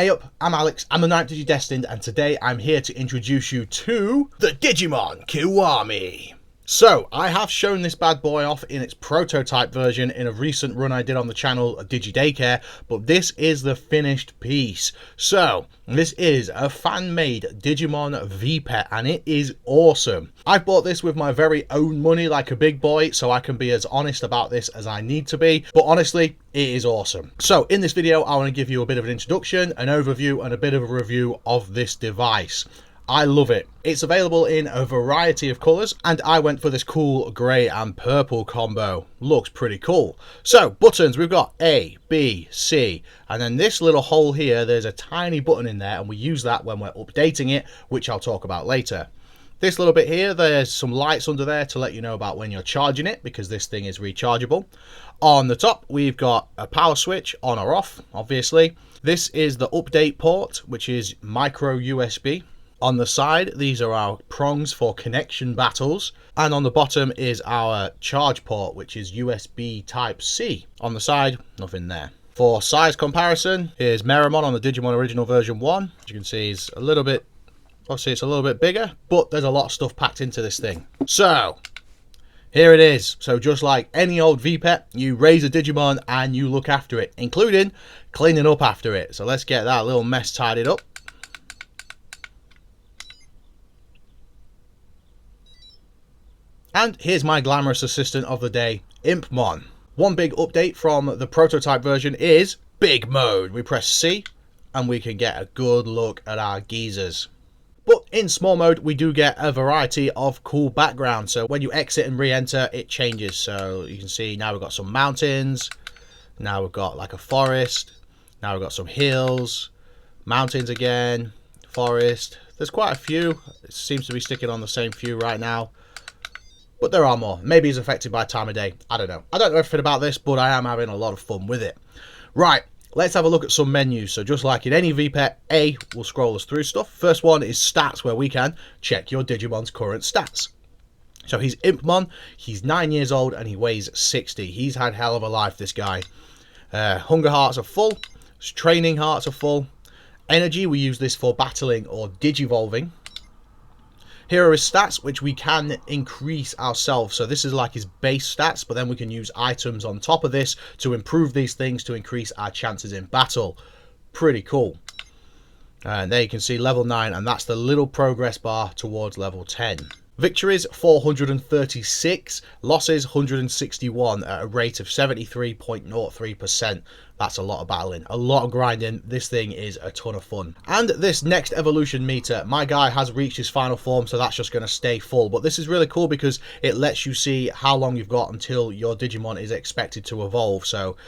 Hey up, I'm Alex, I'm the Ninth Digidestined, and today I'm here to introduce you to the Digimon Kiwami. So, I have shown this bad boy off in its prototype version in a recent run I did on the channel, Digi Daycare, but this is the finished piece. So, this is a fan-made Digimon V-Pet, and it is awesome. I bought this with my very own money like a big boy, so I can be as honest about this as I need to be, but honestly, it is awesome. So, in this video, I want to give you a bit of an introduction, an overview, and a bit of a review of this device. I love it. It's available in a variety of colours, and I went for this cool grey and purple combo. Looks pretty cool. So, buttons, we've got A, B, C, and then this little hole here, there's a tiny button in there, and we use that when we're updating it, which I'll talk about later. This little bit here, there's some lights under there to let you know about when you're charging it, because this thing is rechargeable. On the top, we've got a power switch, on or off, obviously. This is the update port, which is micro USB. On the side, these are our prongs for connection battles. And on the bottom is our charge port, which is USB Type-C. On the side, nothing there. For size comparison, here's Meramon on the Digimon Original Version 1. As you can see, it's a little bit, obviously it's a little bit bigger, but there's a lot of stuff packed into this thing. So, here it is. So just like any old V-Pet, you raise a Digimon and you look after it, including cleaning up after it. So let's get that little mess tidied up. And here's my glamorous assistant of the day, Impmon. One big update from the prototype version is big mode. We press C and we can get a good look at our geezers. But in small mode, we do get a variety of cool backgrounds. So when you exit and re-enter, it changes. So you can see now we've got some mountains. Now we've got like a forest. Now we've got some hills, mountains again, forest. There's quite a few. It seems to be sticking on the same few right now. But there are more. Maybe it's affected by time of day. I don't know. I don't know everything about this, but I am having a lot of fun with it. Right, let's have a look at some menus. So just like in any V-Pet, A will scroll us through stuff. First one is stats, where we can check your Digimon's current stats. So he's Impmon. He's 9 years old and he weighs 60. He's had hell of a life, this guy. Hunger hearts are full. Training hearts are full. Energy, we use this for battling or digivolving. Here are his stats, which we can increase ourselves. So this is like his base stats, but then we can use items on top of this to improve these things to increase our chances in battle. Pretty cool. And there you can see level 9, and that's the little progress bar towards level 10. Victories 436, losses 161 at a rate of 73.03%. That's a lot of battling, a lot of grinding. This thing is a ton of fun. And this next evolution meter, my guy has reached his final form, so that's just going to stay full. But this is really cool because it lets you see how long you've got until your Digimon is expected to evolve. So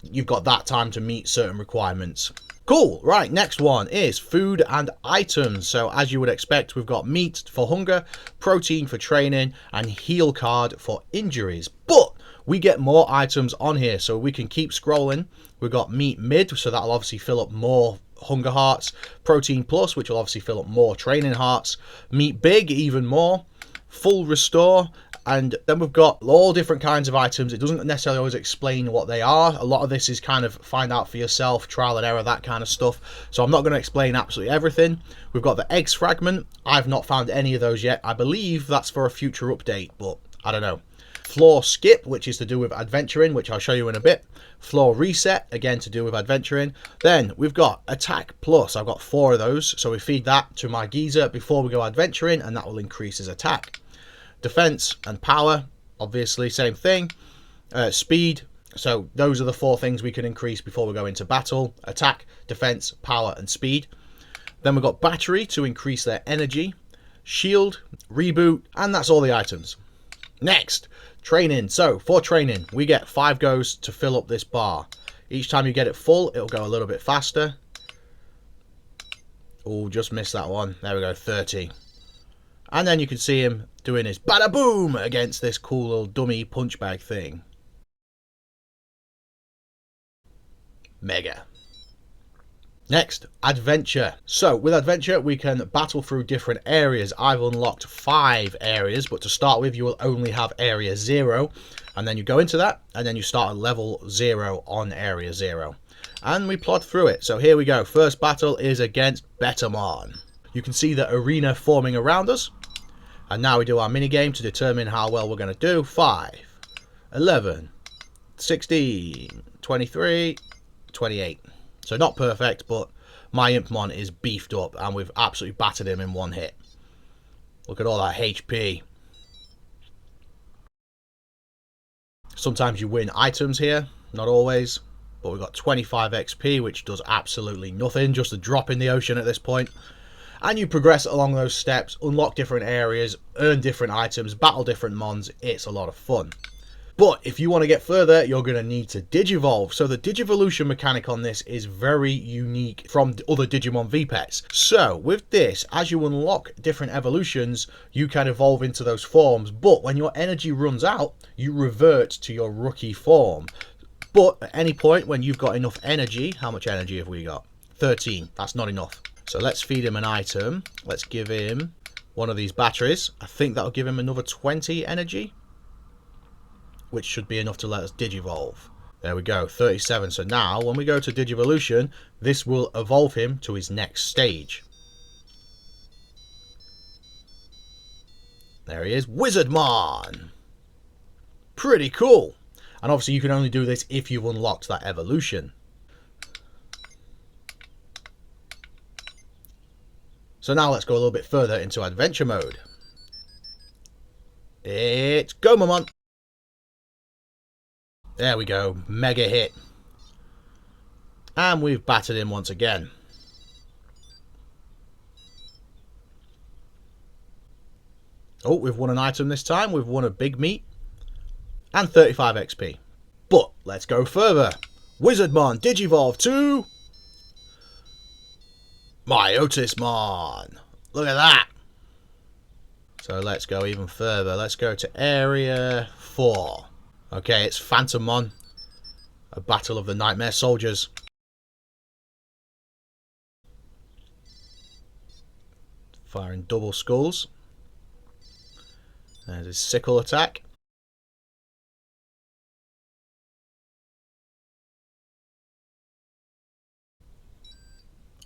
you've got that time to meet certain requirements. Cool. Right, next one is food and items. So as you would expect, we've got meat for hunger, protein for training, and heal card for injuries. But we get more items on here, so we can keep scrolling. We've got meat mid, so that'll obviously fill up more hunger hearts. Protein plus, which will obviously fill up more training hearts. Meat big, even more. Full restore. And then we've got all different kinds of items. It doesn't necessarily always explain what they are. A lot of this is kind of find out for yourself, trial and error, that kind of stuff. So I'm not going to explain absolutely everything. We've got the eggs fragment. I've not found any of those yet. I believe that's for a future update, but I don't know. Floor skip, which is to do with adventuring, which I'll show you in a bit. Floor reset, again to do with adventuring. Then we've got attack plus. I've got 4 of those. So we feed that to my geezer before we go adventuring, and that will increase his attack. Defense and power, obviously same thing. Speed, so those are the 4 things we can increase before we go into battle. Attack, defense, power, and speed. Then we've got battery to increase their energy. Shield, reboot, and that's all the items. Next, training. So for training, we get 5 goes to fill up this bar. Each time you get it full, it'll go a little bit faster. Oh, just missed that one. There we go, 30. And then you can see him doing his bada boom against this cool little dummy punch bag thing. Mega. Next, adventure. So with adventure, we can battle through different areas. I've unlocked 5 areas, but to start with, you will only have area 0. And then you go into that, and then you start at level 0 on area 0. And we plod through it. So here we go. First battle is against Betamon. You can see the arena forming around us. And now we do our mini game to determine how well we're going to do. 5, 11, 16, 23, 28. So not perfect, but my Impmon is beefed up and we've absolutely battered him in one hit. Look at all that HP. Sometimes you win items here, not always. But we've got 25 XP, which does absolutely nothing, just a drop in the ocean at this point. And you progress along those steps, unlock different areas, earn different items, battle different mons. It's a lot of fun. But if you want to get further, you're going to need to Digivolve. So the Digivolution mechanic on this is very unique from other Digimon V-Pets. So with this, as you unlock different evolutions, you can evolve into those forms. But when your energy runs out, you revert to your rookie form. But at any point when you've got enough energy, how much energy have we got? 13. That's not enough. So let's feed him an item. Let's give him one of these batteries. I think that'll give him another 20 energy, which should be enough to let us Digivolve. There we go, 37. So now, when we go to Digivolution, this will evolve him to his next stage. There he is, Wizardmon! Pretty cool! And obviously you can only do this if you've unlocked that evolution. So now let's go a little bit further into adventure mode. It's Gomamon! There we go, mega hit. And we've battered him once again. Oh, we've won an item this time. We've won a big meat. And 35 XP. But let's go further. Wizardmon Digivolve to Myotismon. Look at that. So let's go even further. Let's go to area 4. Okay, it's Phantommon, a battle of the Nightmare Soldiers. Firing double skulls. There's his sickle attack.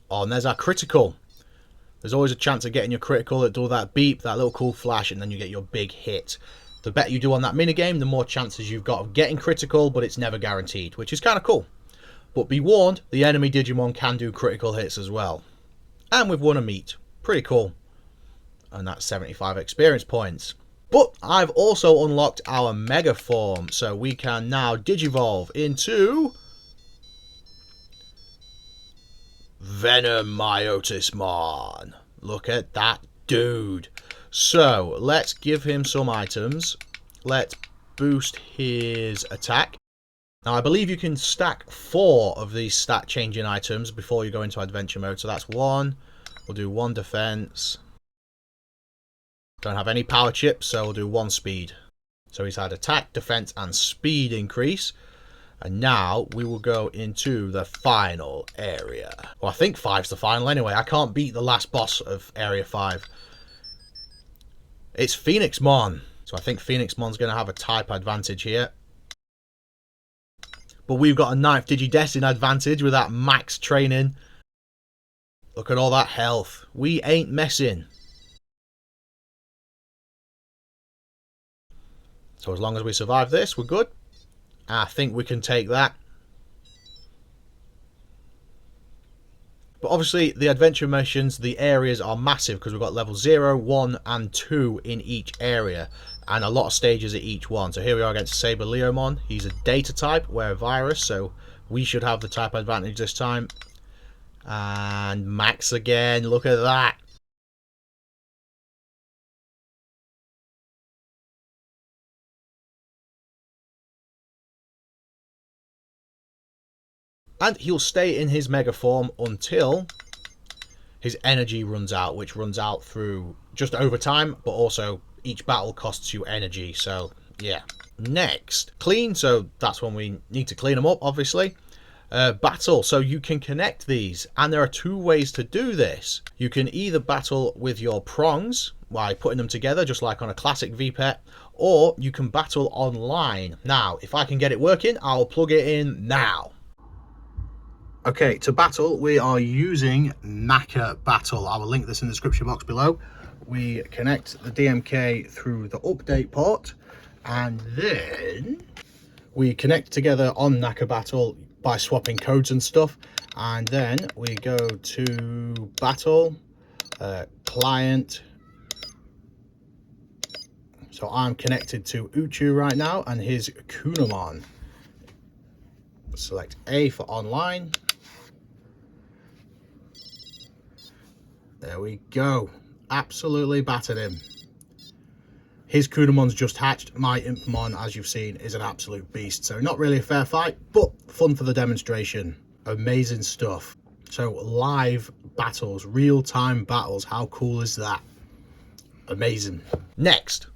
Oh, and there's our critical. There's always a chance of getting your critical that do that beep, that little cool flash, and then you get your big hit. The better you do on that minigame, the more chances you've got of getting critical, but it's never guaranteed, which is kind of cool. But be warned, the enemy Digimon can do critical hits as well. And we've won a meet. Pretty cool. And that's 75 experience points. But I've also unlocked our Mega Form, so we can now Digivolve into Venom Myotismon. Look at that dude. So let's give him some items. Let's boost his attack. Now I believe you can stack 4 of these stat changing items before you go into adventure mode. So that's 1. We'll do 1 defense. Don't have any power chips, so we'll do 1 speed. So he's had attack, defense, and speed increase. And now we will go into the final area. Well, I think 5's the final anyway. I can't beat the last boss of area 5. It's Phoenixmon. So I think Phoenixmon's going to have a type advantage here. But we've got a 9th Digidestin advantage with that max training. Look at all that health. We ain't messing. So as long as we survive this, we're good. I think we can take that. But obviously the adventure missions, the areas are massive because we've got level 0, 1 and 2 in each area. And a lot of stages at each one. So here we are against Saber Leomon. He's a data type, we're a virus, so we should have the type advantage this time. And Max again, look at that. And he'll stay in his mega form until his energy runs out, which runs out through just over time, but also each battle costs you energy. So yeah. Next, clean. So that's when we need to clean them up, obviously. battle. So you can connect these, and there are two ways to do this. You can either battle with your prongs by putting them together just like on a classic VPET, or you can battle online. Now if I can get it working, I'll plug it in now. Okay, to battle we are using NacaBattle. I will link this in the description box below. We connect the DMK through the update port, and then we connect together on NacaBattle by swapping codes and stuff, and then we go to battle, client. So I'm connected to Uchu right now and his Kunamon. Select A for online. There we go. Absolutely battered him. His Kunamon's just hatched. My Impmon, as you've seen, is an absolute beast. So not really a fair fight, but fun for the demonstration. Amazing stuff. So live battles, real-time battles. How cool is that? Amazing. Next,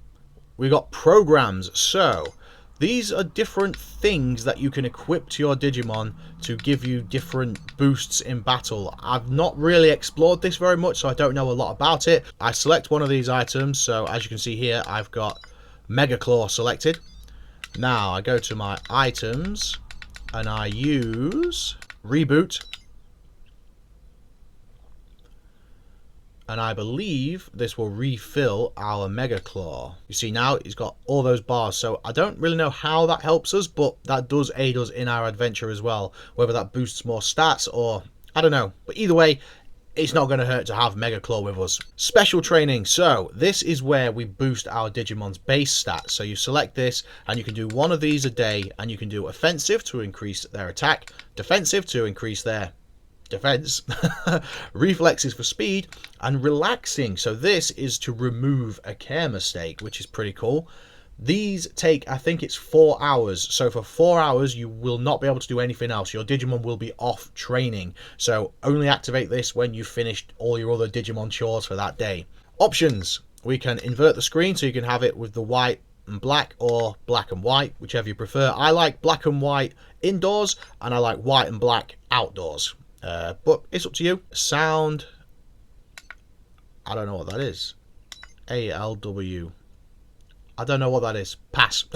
we got programs. So these are different things that you can equip to your Digimon to give you different boosts in battle. I've not really explored this very much, so I don't know a lot about it. I select one of these items. So as you can see here, I've got Mega Claw selected. Now I go to my items and I use Reboot. And I believe this will refill our Mega Claw. You see now he's got all those bars, so I don't really know how that helps us, but that does aid us in our adventure as well. Whether that boosts more stats or I don't know, but either way, it's not going to hurt to have Mega Claw with us. Special training. So this is where we boost our Digimon's base stats. So you select this and you can do one of these a day, and you can do offensive to increase their attack, defensive to increase their defense, reflexes for speed, and relaxing. So this is to remove a care mistake, which is pretty cool. These take, I think it's 4 hours. So for 4 hours you will not be able to do anything else. Your Digimon will be off training, so only activate this when you've finished all your other Digimon chores for that day. Options: we can invert the screen, so you can have it with the white and black or black and white, whichever you prefer. I like black and white indoors, and I like white and black outdoors. But it's up to you. Sound, I don't know what that is. ALW, I don't know what that is. Pass.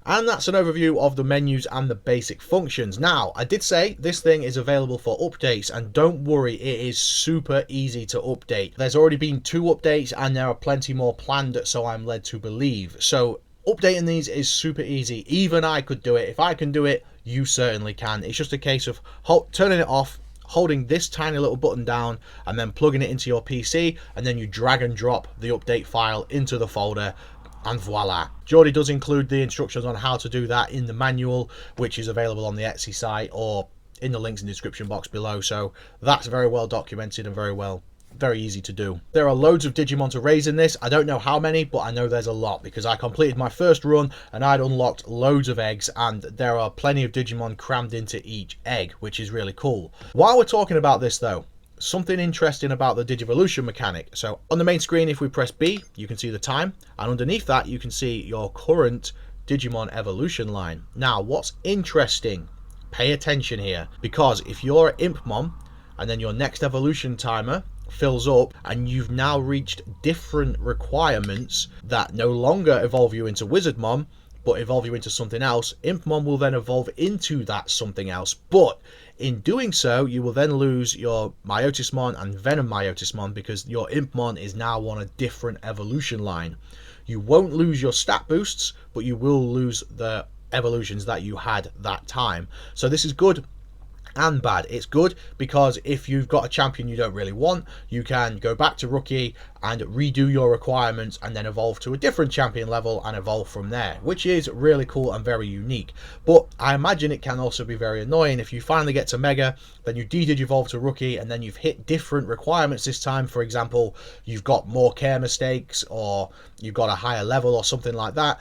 And that's an overview of the menus and the basic functions. Now, I did say this thing is available for updates, and don't worry, it is super easy to update. There's already been 2 updates and there are plenty more planned, so I'm led to believe. So updating these is super easy. Even I could do it. If I can do it, you certainly can. It's just a case of turning it off, holding this tiny little button down, and then plugging it into your PC, and then you drag and drop the update file into the folder, and voila. Jordi does include the instructions on how to do that in the manual, which is available on the Etsy site or in the links in the description box below. So that's very well documented and very easy to do. There are loads of Digimon to raise in this. I don't know how many, but I know there's a lot, because I completed my first run and I'd unlocked loads of eggs, and there are plenty of Digimon crammed into each egg, which is really cool. While we're talking about this though, something interesting about the Digivolution mechanic. So on the main screen, if we press B, you can see the time, and underneath that you can see your current Digimon evolution line. Now what's interesting, pay attention here, because if you're Impmon and then your next evolution timer fills up and you've now reached different requirements that no longer evolve you into Wizardmon but evolve you into something else, Impmon will then evolve into that something else. But in doing so, you will then lose your Myotismon and Venom Myotismon, because your Impmon is now on a different evolution line. You won't lose your stat boosts, but you will lose the evolutions that you had that time. So this is good and bad. It's good because if you've got a champion you don't really want, you can go back to rookie and redo your requirements and then evolve to a different champion level and evolve from there, which is really cool and very unique. But I imagine it can also be very annoying if you finally get to Mega, then you de-digivolve to rookie, and then you've hit different requirements this time. For example, you've got more care mistakes, or you've got a higher level or something like that.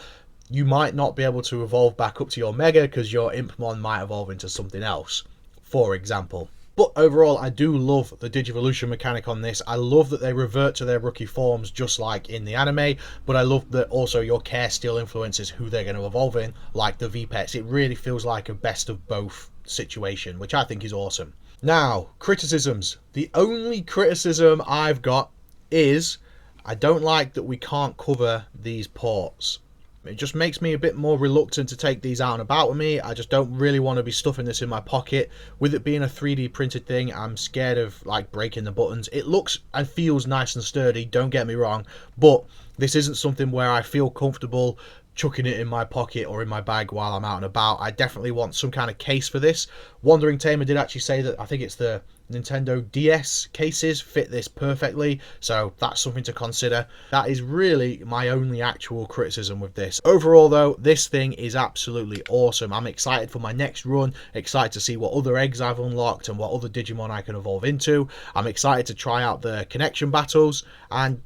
You might not be able to evolve back up to your Mega because your Impmon might evolve into something else, for example. But overall, I do love the Digivolution mechanic on this. I love that they revert to their rookie forms just like in the anime, but I love that also your care still influences who they're going to evolve in, like the V-Pets. It really feels like a best of both situation, which I think is awesome. Now, criticisms. The only criticism I've got is I don't like that we can't cover these ports. It just makes me a bit more reluctant to take these out and about with me. I just don't really want to be stuffing this in my pocket. With it being a 3D printed thing, I'm scared of like breaking the buttons. It looks and feels nice and sturdy, don't get me wrong, but this isn't something where I feel comfortable chucking it in my pocket or in my bag while I'm out and about. I definitely want some kind of case for this. Wandering Tamer did actually say that I think it's the Nintendo DS cases fit this perfectly, so that's something to consider. That is really my only actual criticism with this. Overall though, this thing is absolutely awesome. I'm excited for my next run, excited to see what other eggs I've unlocked and what other Digimon I can evolve into. I'm excited to try out the connection battles, and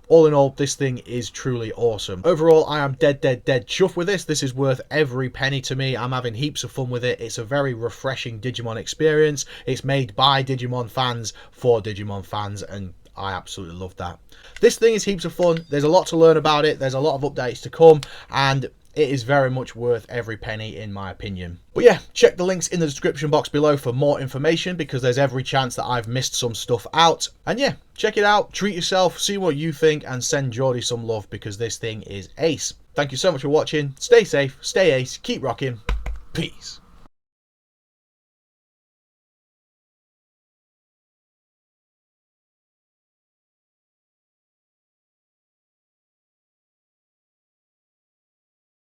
all in all, this thing is truly awesome. Overall, I am dead chuffed with this. This is worth every penny to me. I'm having heaps of fun with it. It's a very refreshing Digimon experience. It's made by Digimon fans for Digimon fans, and I absolutely love that. This thing is heaps of fun. There's a lot to learn about it. There's a lot of updates to come, and it is very much worth every penny in my opinion. But yeah, check the links in the description box below for more information, because there's every chance that I've missed some stuff out. And yeah, check it out, treat yourself, see what you think, and send Jordi some love, because this thing is ace. Thank you so much for watching. Stay safe, stay ace, keep rocking. Peace.